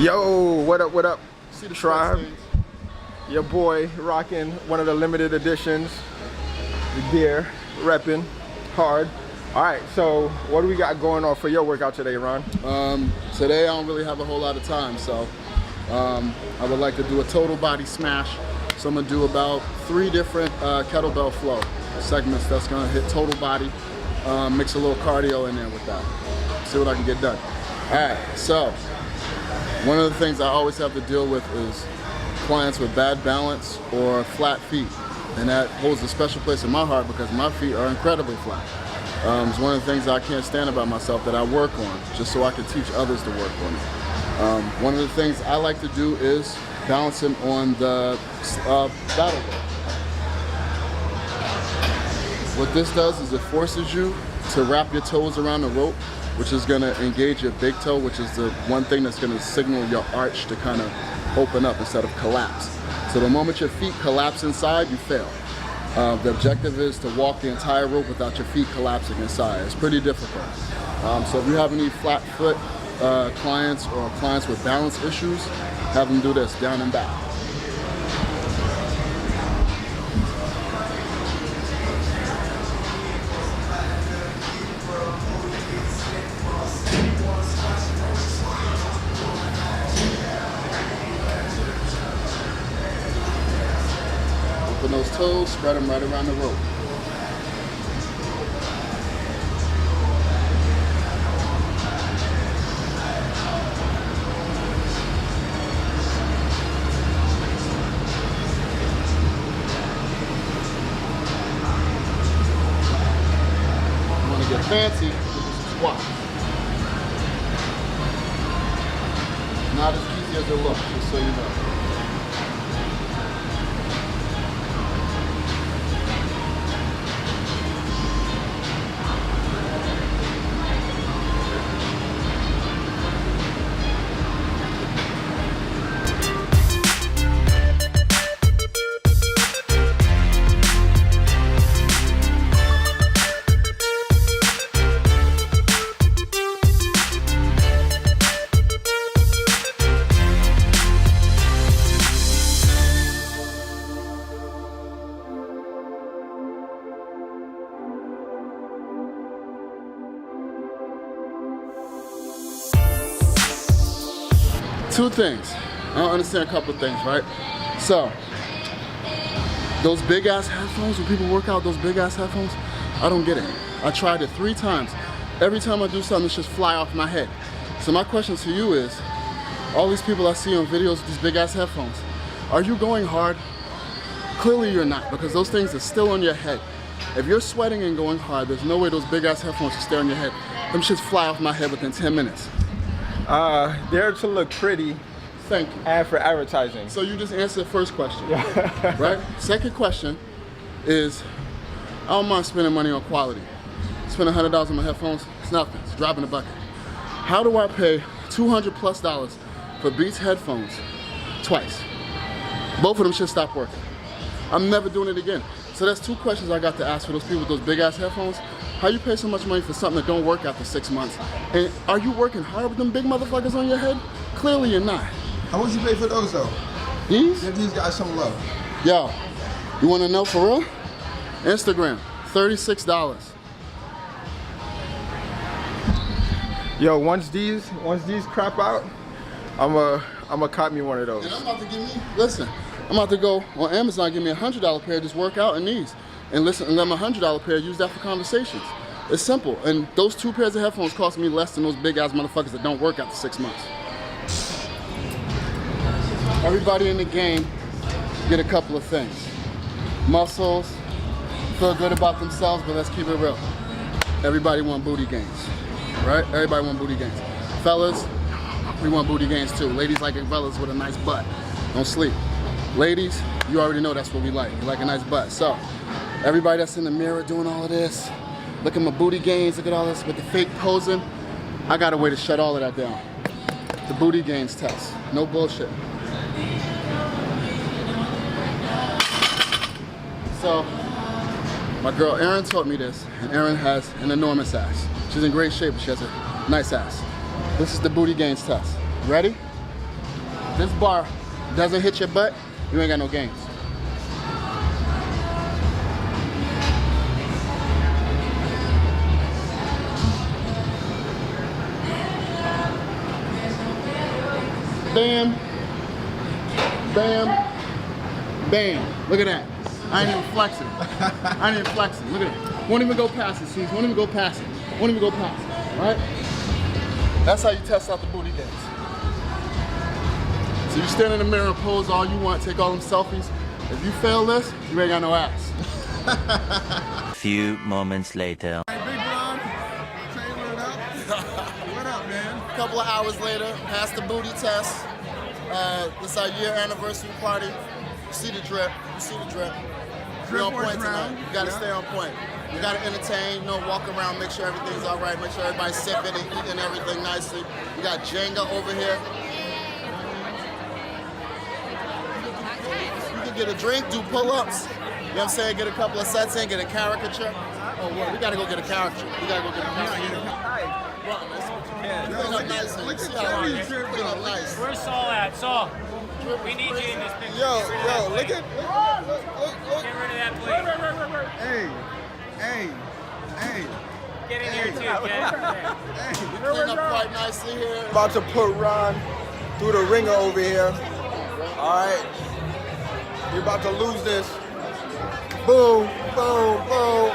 Yo, what up, See the tribe? Your boy rocking one of the limited editions, the gear, repping hard. All right, so what do we got going on for your workout today, Ron? Today I don't really have a whole lot of time, so I would like to do a total body smash. So I'm gonna do about 3 different kettlebell flow segments that's gonna hit total body, mix a little cardio in there with that. See what I can get done. All right, so one of the things I always have to deal with is clients with bad balance or flat feet. And that holds a special place in my heart because my feet are incredibly flat. It's one of the things I can't stand about myself that I work on, just so I can teach others to work on it. One of the things I like to do is balancing on the battle rope. What this does is it forces you to wrap your toes around the rope, which is gonna engage your big toe, which is the one thing that's gonna signal your arch to kind of open up instead of collapse. So the moment your feet collapse inside, you fail. The objective is to walk the entire rope without your feet collapsing inside. It's pretty difficult. So if you have any flat foot clients or clients with balance issues, have them do this, down and back. Open those toes, spread them right around the rope. You want to get fancy, squat. Not as easy as it looks, just so you know. Two things. I don't understand a couple of things, right? So, those big ass headphones, when people work out, those big ass headphones, I don't get it. I tried it 3 times. Every time I do something, it's just fly off my head. So my question to you is, all these people I see on videos with these big ass headphones, are you going hard? Clearly you're not, because those things are still on your head. If you're sweating and going hard, there's no way those big ass headphones should stay on your head. Them shits fly off my head within 10 minutes. They're to look pretty. Thank you. And for advertising. So you just answered the first question, right? Second question is, I don't mind spending money on quality. Spending $100 on my headphones, it's nothing, it's a drop in the bucket. How do I pay $200+ for Beats headphones twice? Both of them should stop working. I'm never doing it again. So that's 2 questions I got to ask for those people with those big ass headphones. How you pay so much money for something that don't work after 6 months? And are you working hard with them big motherfuckers on your head? Clearly you're not. How much you pay for those though? These? Give these guys some love. Yo, you wanna know for real? Instagram, $36. Yo, once these crap out, I'ma cop me one of those. And I'm about to give me, listen, I'm about to go on Amazon, give me a $100 pair, just work out in these. And listen, and let my $100 pair use that for conversations. It's simple, and those 2 pairs of headphones cost me less than those big ass motherfuckers that don't work after 6 months. Everybody in the game get a couple of things. Muscles, feel good about themselves, but let's keep it real. Everybody want booty gains, right? Everybody want booty gains. Fellas, we want booty gains too. Ladies like fellas with a nice butt. Don't sleep. Ladies, you already know that's what we like. We like a nice butt. So, everybody that's in the mirror doing all of this, look at my booty gains, look at all this with the fake posing. I got a way to shut all of that down. The booty gains test. No bullshit. So, my girl Erin taught me this, and Erin has an enormous ass. She's in great shape, but she has a nice ass. This is the booty gains test. Ready? this bar doesn't hit your butt, you ain't got no gains. Bam, bam, bam. Look at that. I ain't even flexing. I ain't even flexing. Look at it. Won't even go past it, C's. Won't even go past it. Won't even go past it. Right? That's how you test out the booty dance. So you stand in the mirror and pose all you want, take all them selfies. If you fail this, you ain't got no ass. Few moments later. Hey, Big Ron, tailored up. What up, man? A couple of hours later, passed the booty test. This is our year anniversary party. You see the drip. You see the drip. Be on point tonight. You gotta stay on point. You gotta entertain, you know, walk around, make sure everything's all right, make sure everybody's sipping and eating everything nicely. We got Jenga over here. You can get a drink, do pull-ups. You know what I'm saying? Get a couple of sets in, get a caricature. Oh, well, we gotta go get a caricature. We gotta go get a caricature. Look at Terry's drip. Nice. Where's Saul at? Saul, we need you in this picture. Yo, look at. Get rid of that plate. Hey. Get in here too, Ken. Clean up quite nicely here. About to put Ron through the ringer over here. All right. You're about to lose this. Boom, boom, boom.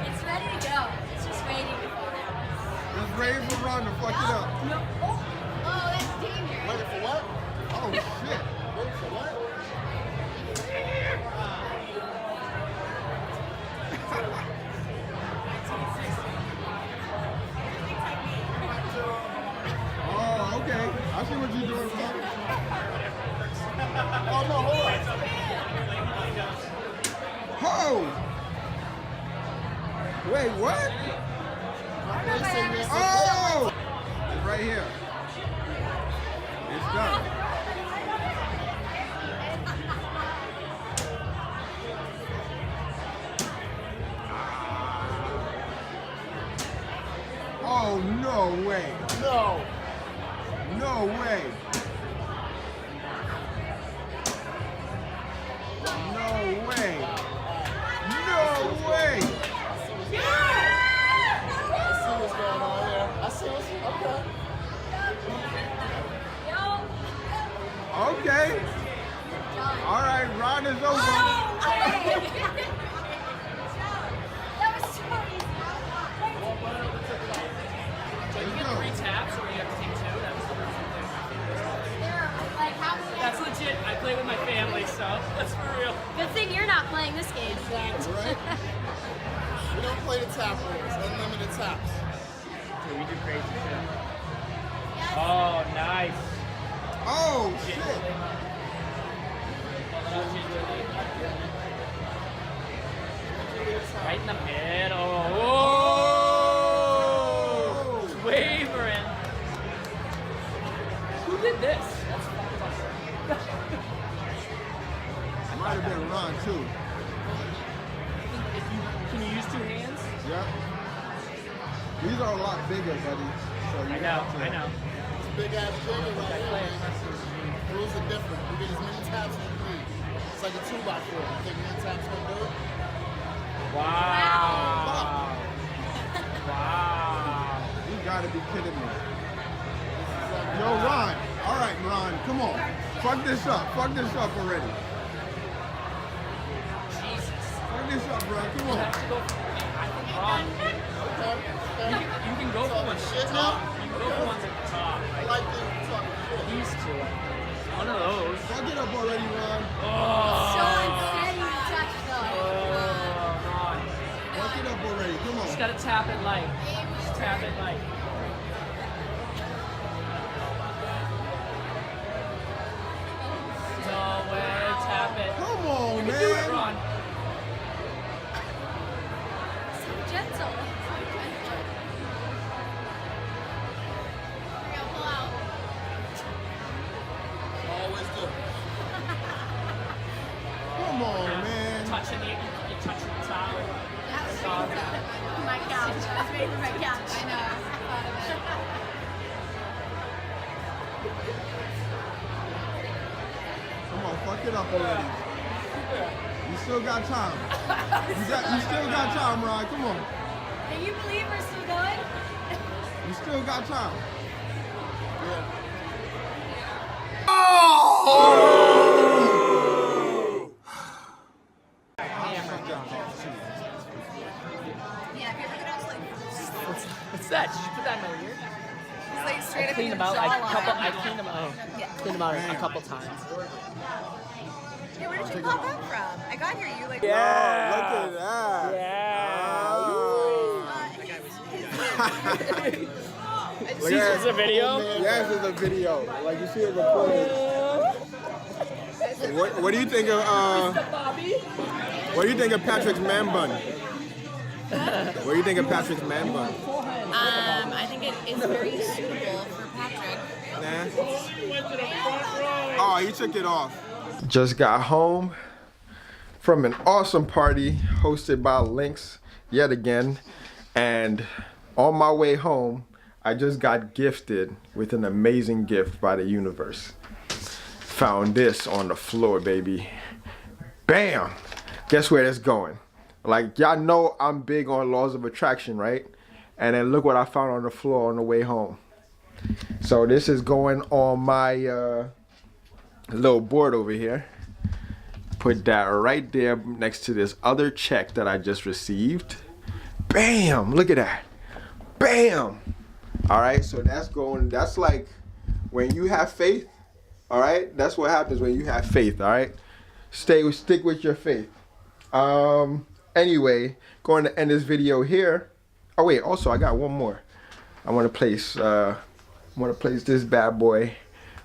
It's ready to go. It's just waiting to fall out. Just ready for Ron to fuck it up. No. Oh, that's dangerous. Ready for what? Oh shit. Ready for what? Oh, okay. I see what you're doing, Ron. Oh no, hold on. Oh! Wait, what? Oh! It's right here. It's done. Oh, no way. No. No way. No way. No way. I see what's going on here. I see what's okay. Okay. All right, Ron is over. That was so easy. Let's go. 3 taps, or you have to take 2. That was the first thing. Like, how many? That's legit. I play with my family, so that's for real. Good thing you're not playing this game. Right? We don't play the tap rules, unlimited taps. Dude, we do crazy shit. Oh, nice. Oh, shit. Right in the middle. Whoa! Oh. Wavering. Who did this? That's fucked up. Might have been Ron, too. Can you use 2 hands? Yep. These are a lot bigger, buddy. So you I know, have to- I know. It's a big ass trigger right here, man. Rules are different. You get as many taps as you need. It's like a 2x4. You think many taps gonna do it? Wow. Wow. You gotta be kidding me. Yo, Ron. All right, Ron. Come on. Fuck this up. Fuck this up already. Jesus. Fuck this up, bro. Come You on. have to go for, I think Ron, you can go for one at Shit the now? top. You can go for ones at the top. I like the talking shit. These 2. One of those. Fuck it up already, Ron. So unsteady to touch, though. Ron. Fuck it up already. Come on. Just gotta tap it light. Just tap it light. No way, tap it. Come on, You can do it, man. Ron. So gentle. Here we go, pull out. Always do. was waiting for my couch. I know. Come on, fuck it up already. You still got time. You still got time, Ron. Come on. Can you believe we're still going? You still got time. Yeah, if you look at us like What's that? Did you put that in my ear? it's like straight up Clean in them your out. jawline. I cleaned them out. Yeah. Cleaned them out a couple times. Hey, where did you pop up from? I got here. You like. Yeah. Look at that. See, it's a video. Yes, it's a video. Like you see it recorded. What do you think of what do you think of Patrick's man bun? What do you think of Patrick's man bun? I think it is very suitable for Patrick. Nah. Oh, he took it off. Just got home from an awesome party hosted by Lynx yet again, and on my way home I just got gifted with an amazing gift by the universe. Found this on the floor, baby. Bam! Guess where it's going? Like, y'all know I'm big on laws of attraction, right? And then look what I found on the floor on the way home. So this is going on my little board over here. Put that right there next to this other check that I just received. Bam! Look at that. Bam! All right, so that's like when you have faith. All right, that's what happens when you have faith. All right, stick with your faith. Anyway, going to end this video here. Oh wait, also I got one more. I want to place this bad boy,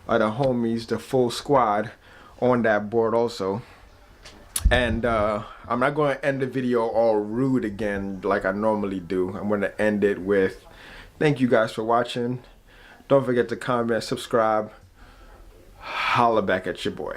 the homies, the full squad, on that board also. And I'm not going to end the video all rude again like I normally do. I'm going to end it with thank you guys for watching. Don't forget to comment, subscribe. Holla back at your boy.